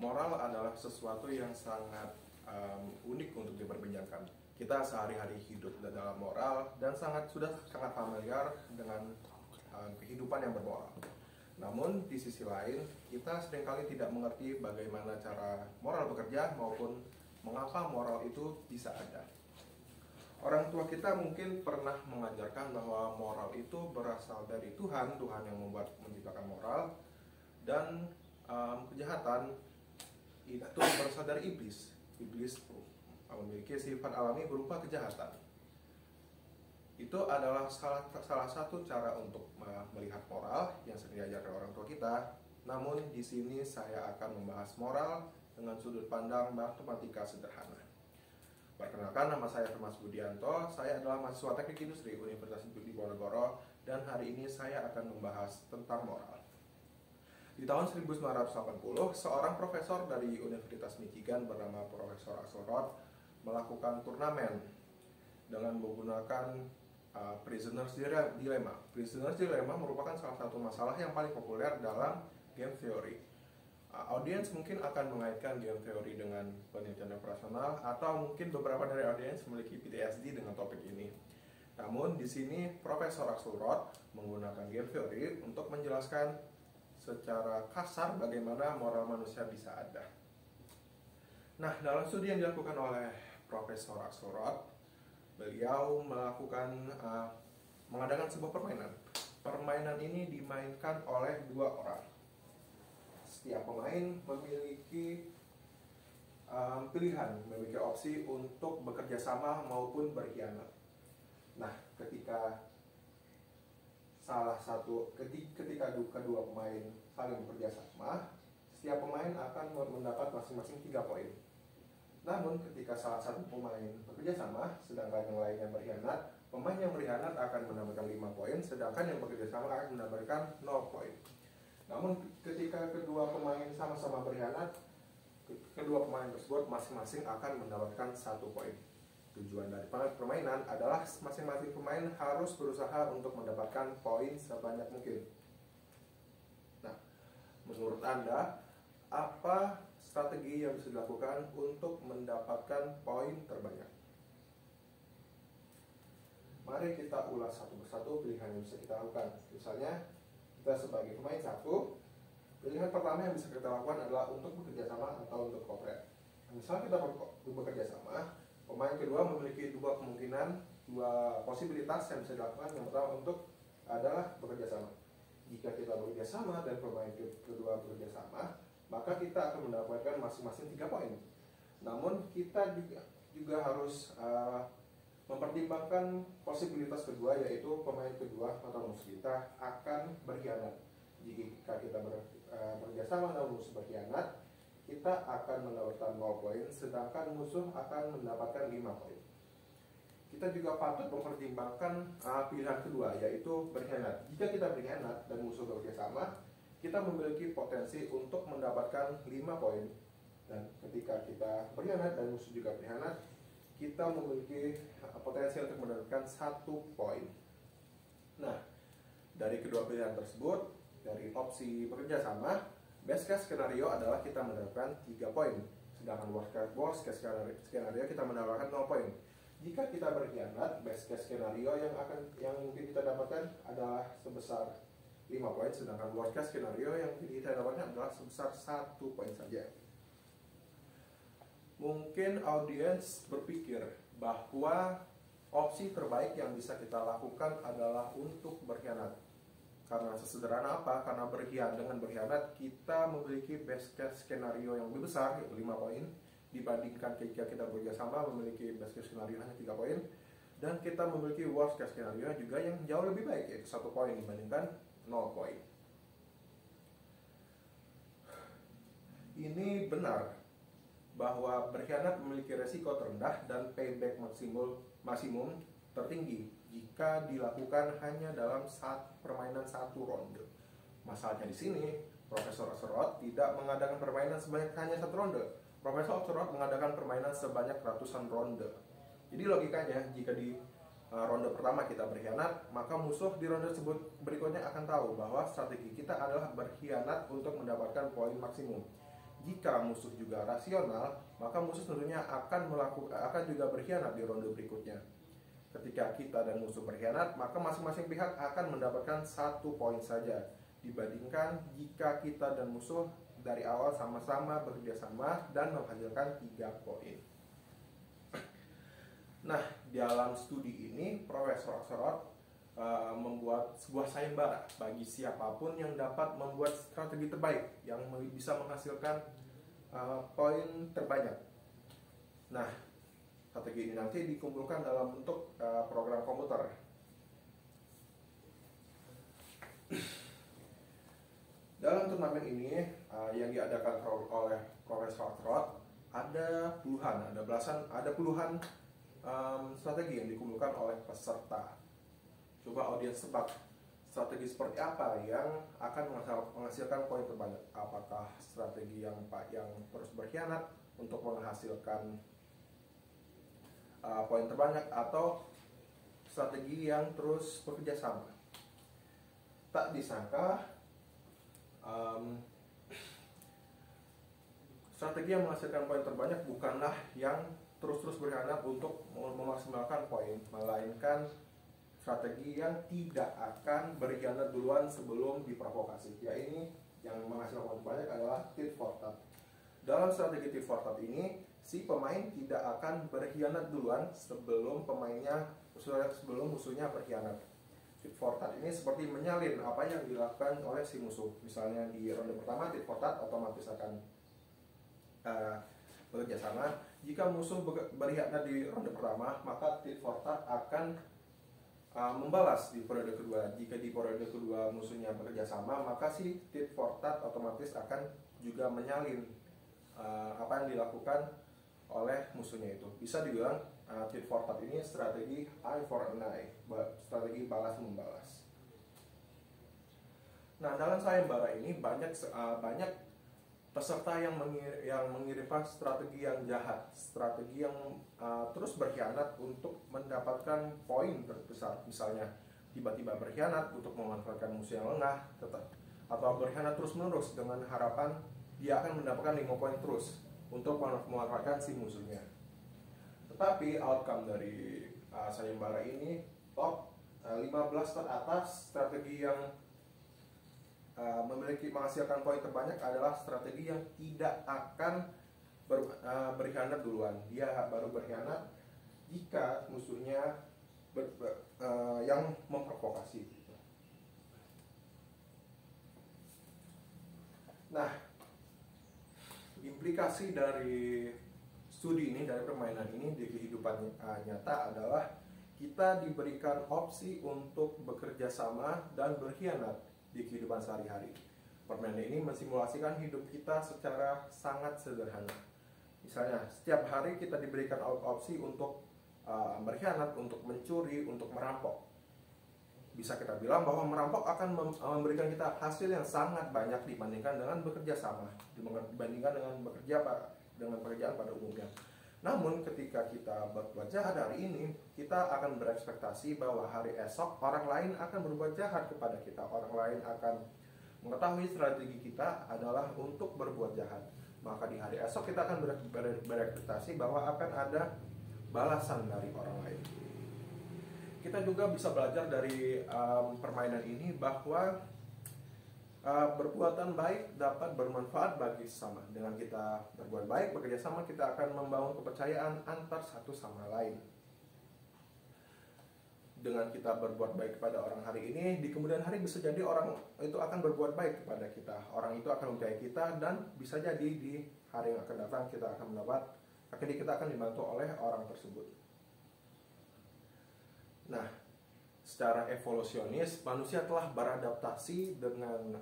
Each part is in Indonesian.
Moral adalah sesuatu yang sangat unik untuk diperbincangkan. Kita sehari-hari hidup dalam moral dan sudah sangat familiar dengan kehidupan yang bermoral. Namun di sisi lain, kita seringkali tidak mengerti bagaimana cara moral bekerja maupun mengapa moral itu bisa ada. Orang tua kita mungkin pernah mengajarkan bahwa moral itu berasal dari Tuhan yang menciptakan moral, dan kejahatan itu berasal dari iblis. Iblis memiliki sifat alami berupa kejahatan. Itu adalah salah satu cara untuk melihat moral yang sering diajarkan orang tua kita. Namun di sini saya akan membahas moral dengan sudut pandang matematika sederhana. Perkenalkan, nama saya Thomas Budianto. Saya adalah mahasiswa Teknik Industri Universitas Diponegoro, dan hari ini saya akan membahas tentang moral. Di tahun 1980, seorang profesor dari Universitas Michigan bernama Profesor Axelrod melakukan turnamen dengan menggunakan Prisoner's Dilemma. Prisoner's Dilemma merupakan salah satu masalah yang paling populer dalam game theory. Audiens mungkin akan mengaitkan game theory dengan penelitian operasional, atau mungkin beberapa dari audiens memiliki PTSD dengan topik ini. Namun di sini Profesor Axelrod menggunakan game theory untuk menjelaskan secara kasar bagaimana moral manusia bisa ada. Nah, dalam studi yang dilakukan oleh Profesor Axelrod, beliau mengadakan sebuah permainan. Permainan ini dimainkan oleh dua orang. Setiap pemain memiliki pilihan, memiliki opsi untuk bekerja sama maupun berkhianat. Nah, ketika kedua pemain saling bekerja sama, setiap pemain akan mendapat masing-masing 3 poin. Namun ketika salah satu pemain bekerja sama, sedangkan yang lainnya berkhianat, pemain yang berkhianat akan mendapatkan 5 poin, sedangkan yang bekerja sama akan mendapatkan 0 poin. Namun ketika kedua pemain sama-sama berkhianat, kedua pemain tersebut masing-masing akan mendapatkan 1 poin. Tujuan dari permainan adalah masing-masing pemain harus berusaha untuk mendapatkan poin sebanyak mungkin. Nah, menurut Anda, apa strategi yang bisa dilakukan untuk mendapatkan poin terbanyak? Mari kita ulas satu persatu pilihan yang bisa kita lakukan. Misalnya, kita sebagai pemain 1, pilihan pertama yang bisa kita lakukan adalah untuk bekerja sama atau untuk cooperate. Misalnya kita bekerja sama, pemain kedua memiliki 2 kemungkinan, 2 posibilitas yang bisa dilakukan. Yang pertama adalah bekerja sama. Jika kita bekerja sama dan pemain kedua bekerja sama, maka kita akan mendapatkan masing-masing 3 poin. Namun kita juga harus mempertimbangkan posibilitas kedua, yaitu pemain kedua atau musuh kita akan berkhianat. Jika kita bekerja sama dan musuh berkhianat, kita akan mendapatkan 0 poin, sedangkan musuh akan mendapatkan 5 poin. Kita juga patut mempertimbangkan pilihan kedua, yaitu berkhianat. Jika kita berkhianat dan musuh bekerja sama, kita memiliki potensi untuk mendapatkan 5 poin. Dan ketika kita berkhianat dan musuh juga berkhianat, kita memiliki potensi untuk mendapatkan 1 poin. Nah, dari kedua pilihan tersebut, dari opsi bekerja sama, best case skenario adalah kita mendapatkan 3 poin, sedangkan worst case skenario kita mendapatkan 0 poin. Jika kita berkhianat, best case skenario yang mungkin kita dapatkan adalah sebesar 5 poin, sedangkan worst case skenario yang kita dapatkan adalah sebesar 1 poin saja. Mungkin audiens berpikir bahwa opsi terbaik yang bisa kita lakukan adalah untuk berkhianat. Karena sesederhana apa? Karena dengan berkhianat kita memiliki best case skenario yang lebih besar, yaitu 5 poin, dibandingkan ketika kita bekerja sama memiliki best case skenario hanya 3 poin, dan kita memiliki worst case skenario juga yang jauh lebih baik, yaitu 1 poin dibandingkan 0 poin. Ini benar bahwa berkhianat memiliki resiko terendah dan payback maksimum tertinggi jika dilakukan hanya dalam permainan 1 ronde. Masalahnya di sini, Profesor Axelrod tidak mengadakan permainan sebanyak hanya 1 ronde. Profesor Axelrod mengadakan permainan sebanyak ratusan ronde. Jadi logikanya, jika di ronde pertama kita berkhianat, maka musuh di ronde berikutnya akan tahu bahwa strategi kita adalah berkhianat untuk mendapatkan poin maksimum. Jika musuh juga rasional, maka musuh tentunya akan juga berkhianat di ronde berikutnya. Ketika kita dan musuh berkhianat, maka masing-masing pihak akan mendapatkan 1 poin saja, dibandingkan jika kita dan musuh dari awal sama-sama bekerja sama dan menghasilkan 3 poin. Nah, dalam studi ini Profesor Oxford membuat sebuah sayembara bagi siapapun yang dapat membuat strategi terbaik yang bisa menghasilkan poin terbanyak. Nah, strategi ini nanti dikumpulkan dalam bentuk program komputer. Dalam turnamen ini yang diadakan oleh Profesor Oxford ada puluhan strategi yang dikumpulkan oleh peserta. Coba audiens tebak strategi seperti apa yang akan menghasilkan poin terbanyak. Apakah strategi yang terus berkhianat untuk menghasilkan poin terbanyak, atau strategi yang terus bekerja sama? Tak disangka strategi yang menghasilkan poin terbanyak bukanlah yang terus-terus berkhianat untuk memaksimalkan poin, melainkan strategi yang tidak akan berkhianat duluan sebelum diprovokasi. Ya, ini yang menghasilkan poin banyak adalah tit for tat. Dalam strategi tit for tat ini, si pemain tidak akan berkhianat duluan sebelum musuhnya berkhianat. Tit for tat ini seperti menyalin apa yang dilakukan oleh si musuh. Misalnya di ronde pertama, tit for tat otomatis akan bekerja sama. Jika musuh berkhianat di ronde pertama, maka tit for tat akan membalas di periode kedua. Jika di periode kedua musuhnya bekerja sama, maka si tit for tat otomatis akan juga menyalin apa yang dilakukan oleh musuhnya itu. Bisa dibilang tit for tat ini strategi eye for an eye, strategi balas membalas. Nah, dalam sayembara ini banyak peserta yang mengirimkan strategi yang jahat, strategi yang terus berkhianat untuk mendapatkan poin terbesar. Misalnya tiba-tiba berkhianat untuk memanfaatkan musuh yang lengah, atau berkhianat terus-menerus dengan harapan dia akan mendapatkan 5 poin terus untuk memanfaatkan si musuhnya. Tetapi outcome dari sayembara ini, top 15 teratas strategi yang menghasilkan poin terbanyak adalah strategi yang tidak akan berkhianat duluan. Dia baru berkhianat jika musuhnya yang memprovokasi. Nah, implikasi dari studi ini, dari permainan ini di kehidupan nyata adalah kita diberikan opsi untuk bekerja sama dan berkhianat di kehidupan sehari-hari. Permainan ini mensimulasikan hidup kita secara sangat sederhana. Misalnya, setiap hari kita diberikan opsi untuk berkhianat, untuk mencuri, untuk merampok. Bisa kita bilang bahwa merampok akan memberikan kita hasil yang sangat banyak dibandingkan dengan bekerja sama, dibandingkan dengan pekerjaan pada umumnya. Namun ketika kita berbuat jahat hari ini, kita akan berekspektasi bahwa hari esok orang lain akan berbuat jahat kepada kita. Orang lain akan mengetahui strategi kita adalah untuk berbuat jahat. Maka di hari esok kita akan berekspektasi bahwa akan ada balasan dari orang lain. Kita juga bisa belajar dari permainan ini bahwa perbuatan baik dapat bermanfaat bagi sesama. Dengan kita berbuat baik, bekerja sama, kita akan membangun kepercayaan antar satu sama lain. Dengan kita berbuat baik kepada orang hari ini, di kemudian hari bisa jadi orang itu akan berbuat baik kepada kita. Orang itu akan mempercayai kita, dan bisa jadi di hari yang akan datang kita akan dibantu oleh orang tersebut. Nah, secara evolusionis, manusia telah beradaptasi dengan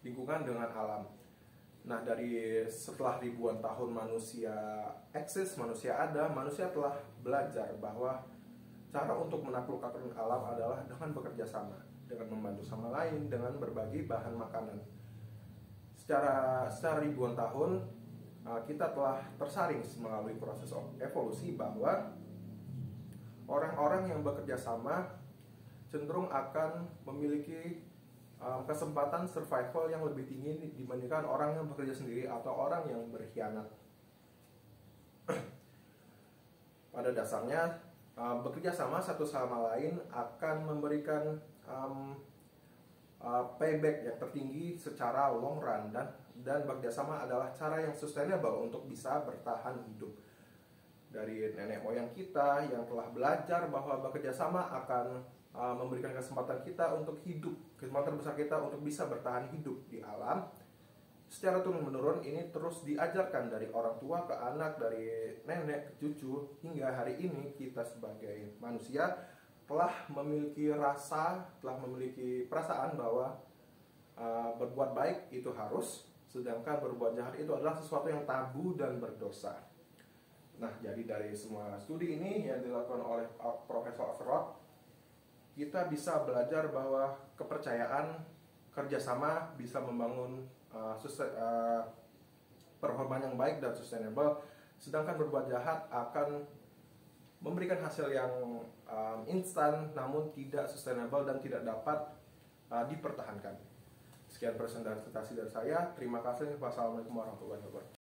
lingkungan, dengan alam. Nah, setelah ribuan tahun manusia eksis, manusia ada, manusia telah belajar bahwa cara untuk menaklukkan alam adalah dengan bekerja sama, dengan membantu sama lain, dengan berbagi bahan makanan. Secara ribuan tahun, kita telah tersaring melalui proses evolusi bahwa orang-orang yang bekerja sama cenderung akan memiliki kesempatan survival yang lebih tinggi dibandingkan orang yang bekerja sendiri atau orang yang berkhianat. Pada dasarnya, bekerja sama satu sama lain akan memberikan payback yang tertinggi secara long run, dan bekerja sama adalah cara yang sustainable untuk bisa bertahan hidup. Dari nenek moyang kita yang telah belajar bahwa bekerja sama akan memberikan kesempatan kita untuk hidup, kesempatan terbesar kita untuk bisa bertahan hidup di alam. Secara turun-menurun ini terus diajarkan dari orang tua ke anak, dari nenek ke cucu, hingga hari ini kita sebagai manusia telah memiliki perasaan bahwa berbuat baik itu harus, sedangkan berbuat jahat itu adalah sesuatu yang tabu dan berdosa. Nah, jadi dari semua studi ini yang dilakukan oleh Profesor Overrock, kita bisa belajar bahwa kepercayaan, kerjasama bisa membangun performa yang baik dan sustainable, sedangkan berbuat jahat akan memberikan hasil yang instan namun tidak sustainable dan tidak dapat dipertahankan. Sekian presentasi dari saya. Terima kasih. Wassalamualaikum warahmatullahi wabarakatuh.